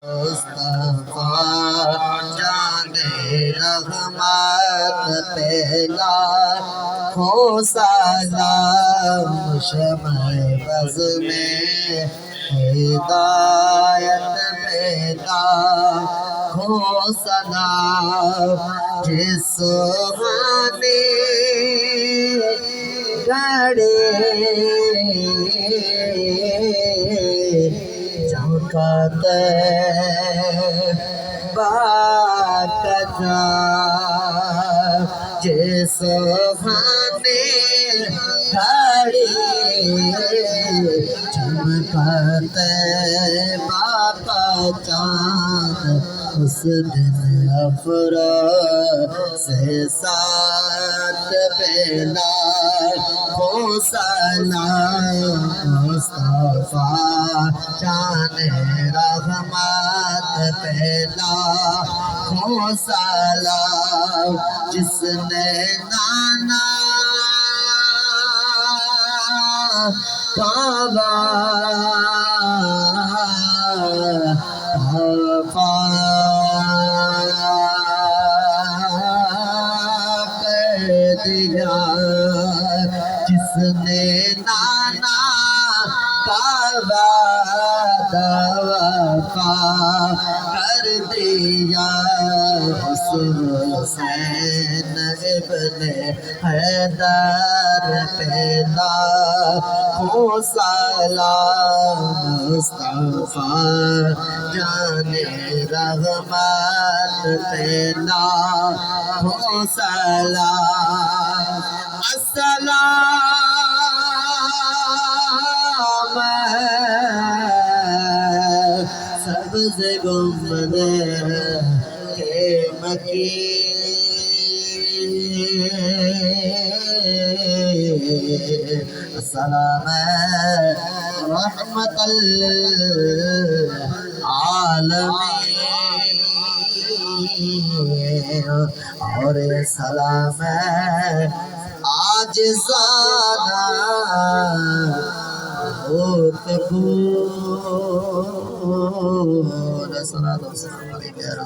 مصطفیٰ جان رحمت پہلا ہو سلام شمع بز میں ہدایت پیدا ہو سلام جس سبحانی گھڑی چمکتے باکجا جس سبحانی گھڑی چمکتے باکجا اس دن افرا سے ساتھ پیدا ہو سلام مصطفیٰ جان رحمت پیدا ہو سلام جس نے نانا کعبہ دیا جس نے نانا کعبہ وفا کر دیا اس حسین ابن حیدر پیدا ہو سلام مصطفیٰ جان رحمت پیدا ہو سلام السلام سبز گنبد کے مکی السلام رحمت العالمین اور سلام آج زادہ ہوت بود صلاة والسلام علیکہ